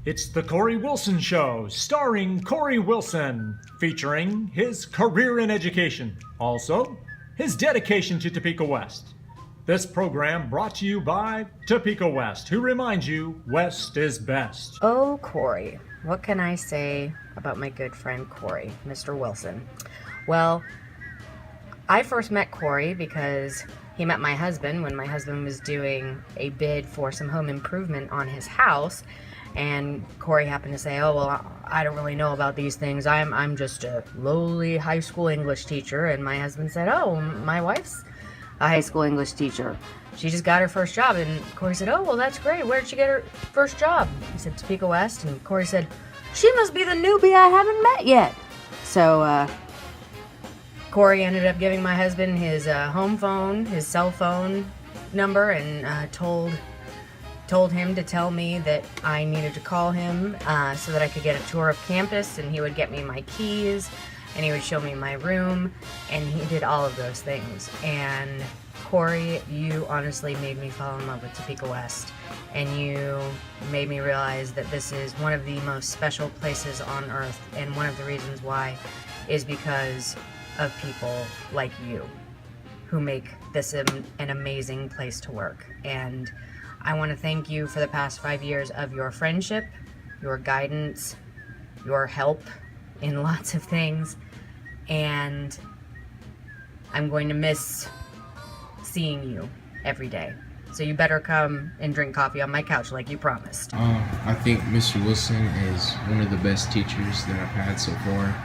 It's the Corey Wilson Show, starring Corey Wilson, featuring his career in education, also his dedication to Topeka West. This program brought to you by Topeka West, who reminds you West is best. Oh, Corey. What can I say about my good friend Corey, Mr. Wilson? Well, I first met Corey because he met my husband when my husband was doing a bid for some home improvement on his house. And Corey happened to say, oh, well, I don't really know about these things. I'm just a lowly high school English teacher. And my husband said, oh, my wife's a high school English teacher. She just got her first job. And Corey said, oh, well, that's great. Where did she get her first job? He said, Topeka West. And Corey said, she must be the newbie I haven't met yet. So Corey ended up giving my husband his home phone, his cell phone number, and told him to tell me that I needed to call him so that I could get a tour of campus, and he would get me my keys, and he would show me my room, and he did all of those things. And Corey, you honestly made me fall in love with Topeka West, and you made me realize that this is one of the most special places on earth, and one of the reasons why is because of people like you who make this an amazing place to work. And I want to thank you for the past 5 years of your friendship, your guidance, your help in lots of things, and I'm going to miss seeing you every day. So you better come and drink coffee on my couch like you promised. I think Mr. Wilson is one of the best teachers that I've had so far.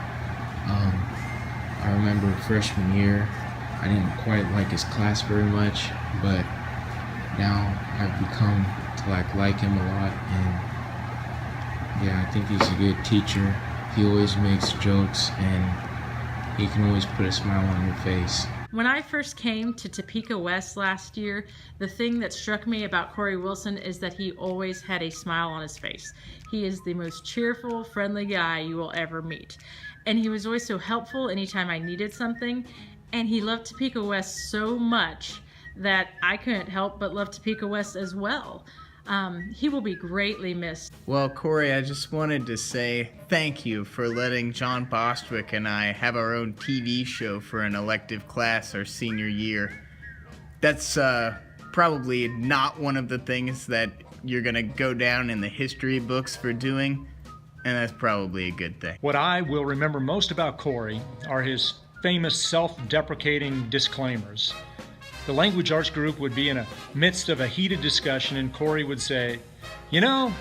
I remember freshman year, I didn't quite like his class very much, but now I've become to like him a lot, and yeah, I think he's a good teacher. He always makes jokes, and he can always put a smile on your face. When I first came to Topeka West last year, the thing that struck me about Corey Wilson is that he always had a smile on his face. He is the most cheerful, friendly guy you will ever meet. And he was always so helpful anytime I needed something. And he loved Topeka West so much that I couldn't help but love Topeka West as well. He will be greatly missed. Well, Corey, I just wanted to say thank you for letting John Bostwick and I have our own TV show for an elective class our senior year. That's probably not one of the things that you're going to go down in the history books for doing, and that's probably a good thing. What I will remember most about Corey are his famous self-deprecating disclaimers. The language arts group would be in the midst of a heated discussion, and Corey would say, you know,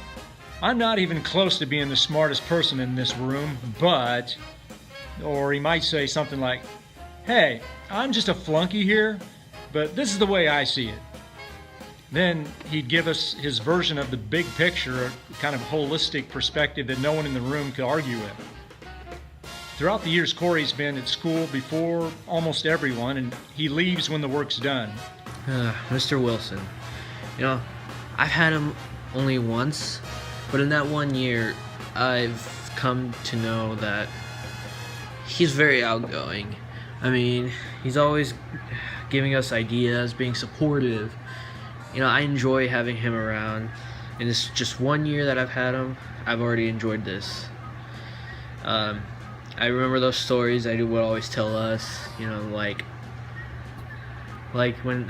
I'm not even close to being the smartest person in this room, but, or he might say something like, hey, I'm just a flunky here, but this is the way I see it. Then he'd give us his version of the big picture, a kind of holistic perspective that no one in the room could argue with. Throughout the years, Corey's been at school before almost everyone, and he leaves when the work's done. Mr. Wilson. You know, I've had him only once, but in that 1 year, I've come to know that he's very outgoing. I mean, he's always giving us ideas, being supportive. You know, I enjoy having him around. And it's just 1 year that I've had him, I've already enjoyed this. I remember those stories that he would always tell us, you know, like when,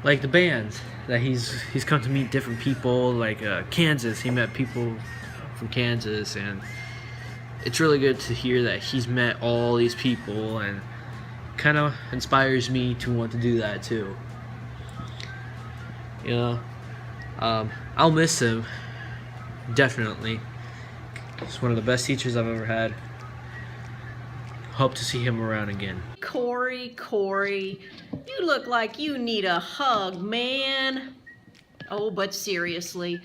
like the bands that he's come to meet different people, like Kansas. He met people from Kansas, and it's really good to hear that he's met all these people, and kind of inspires me to want to do that too. You know, I'll miss him, definitely. He's one of the best teachers I've ever had. Hope to see him around again. Corey, you look like you need a hug, man. Oh, but seriously,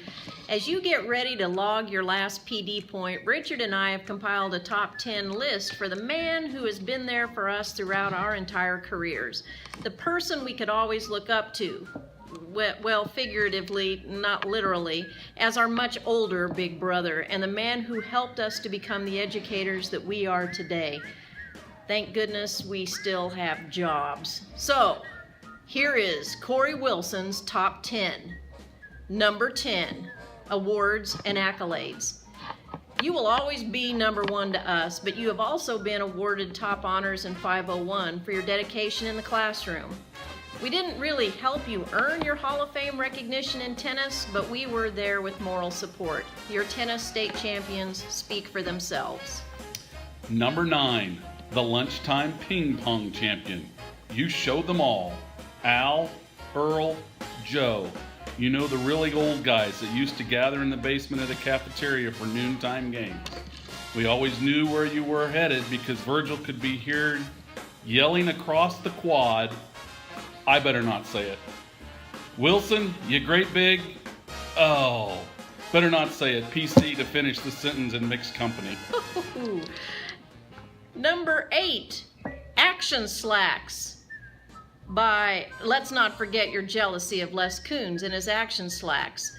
as you get ready to log your last PD point, Richard and I have compiled a top 10 list for the man who has been there for us throughout our entire careers. The person we could always look up to. Well, figuratively, not literally, as our much older big brother, and the man who helped us to become the educators that we are today. Thank goodness we still have jobs. So, here is Corey Wilson's top 10. Number 10, awards, and accolades. You will always be number one to us, but you have also been awarded top honors in 501 for your dedication in the classroom. We didn't really help you earn your Hall of Fame recognition in tennis, but we were there with moral support. Your tennis state champions speak for themselves. Number 9, the lunchtime ping pong champion. You showed them all. Al, Earl, Joe. You know, the really old guys that used to gather in the basement of the cafeteria for noontime games. We always knew where you were headed because Virgil could be heard yelling across the quad. I better not say it. Wilson, you great big. Oh, better not say it. PC to finish the sentence in mixed company. Number 8, Action Slacks. By, let's not forget your jealousy of Les Coons and his Action Slacks.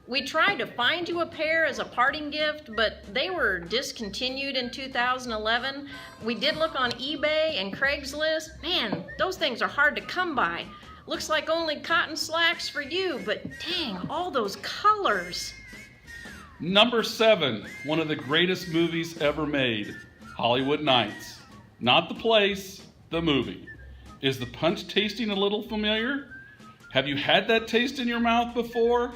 We tried to find you a pair as a parting gift, but they were discontinued in 2011. We did look on eBay and Craigslist. Man, those things are hard to come by. Looks like only cotton slacks for you, but dang, all those colors. Number 7, one of the greatest movies ever made, Hollywood Nights. Not the place, the movie. Is the punch tasting a little familiar? Have you had that taste in your mouth before?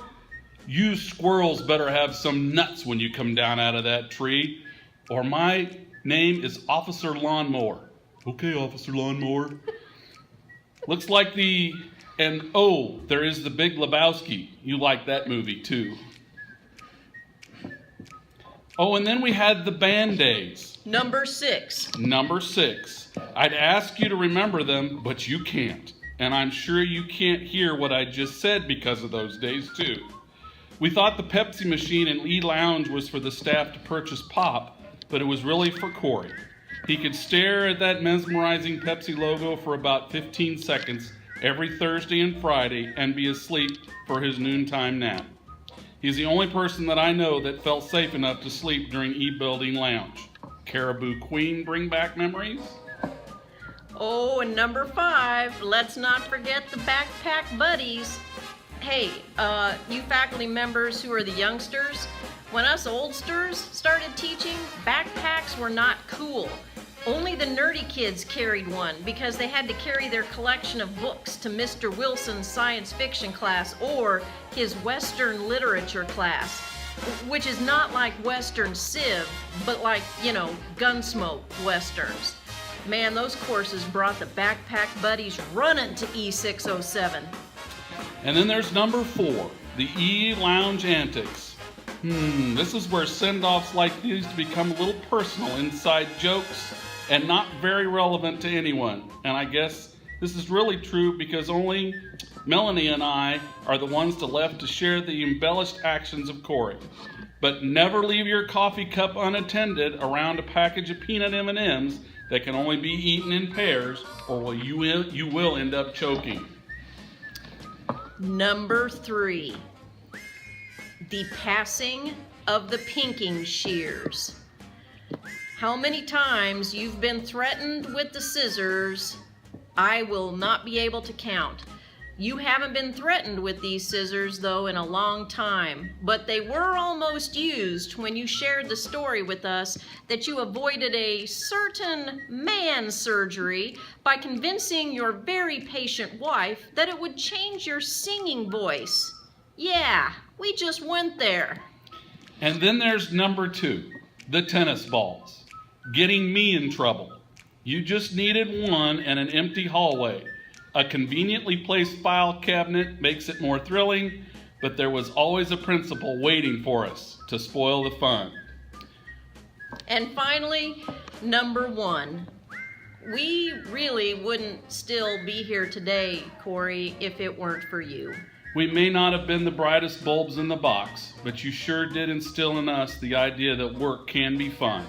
You squirrels better have some nuts when you come down out of that tree, or my name is Officer Lawnmower. Okay, Officer Lawnmower. Looks like there is the Big Lebowski. You like that movie too. Oh, and then we had the band days. Number 6. Number 6. I'd ask you to remember them, but you can't. And I'm sure you can't hear what I just said because of those days too. We thought the Pepsi machine in Lee Lounge was for the staff to purchase pop, but it was really for Corey. He could stare at that mesmerizing Pepsi logo for about 15 seconds every Thursday and Friday and be asleep for his noontime nap. He's the only person that I know that felt safe enough to sleep during E-Building Lounge. Caribou Queen bring back memories? Oh, and number 5, let's not forget the backpack buddies. Hey, you faculty members who are the youngsters, when us oldsters started teaching, backpacks were not cool. Only the nerdy kids carried one because they had to carry their collection of books to Mr. Wilson's science fiction class or his Western literature class, which is not like Western Civ, but like, Gunsmoke Westerns. Man, those courses brought the backpack buddies running to E607. And then there's number 4, the E-Lounge Antics. This is where send-offs like these become a little personal inside jokes and not very relevant to anyone. And I guess this is really true because only Melanie and I are the ones left to share the embellished actions of Corey. But never leave your coffee cup unattended around a package of peanut M&Ms that can only be eaten in pairs, or you will end up choking. Number 3, the passing of the pinking shears. How many times you've been threatened with the scissors, I will not be able to count. You haven't been threatened with these scissors, though, in a long time, but they were almost used when you shared the story with us that you avoided a certain man surgery by convincing your very patient wife that it would change your singing voice. Yeah, we just went there. And then there's number 2, the tennis balls. Getting me in trouble. You just needed one and an empty hallway. A conveniently placed file cabinet makes it more thrilling, but there was always a principal waiting for us to spoil the fun. And finally, number 1. We really wouldn't still be here today, Corey, if it weren't for you. We may not have been the brightest bulbs in the box, but you sure did instill in us the idea that work can be fun.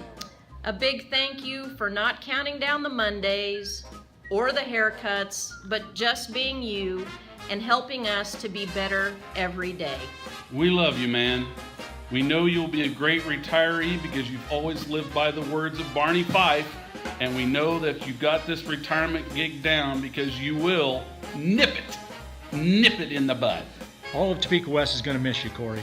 A big thank you for not counting down the Mondays or the haircuts, but just being you and helping us to be better every day. We love you, man. We know you'll be a great retiree because you've always lived by the words of Barney Fife, and we know that you got this retirement gig down because you will nip it in the bud. All of Topeka West is going to miss you, Corey.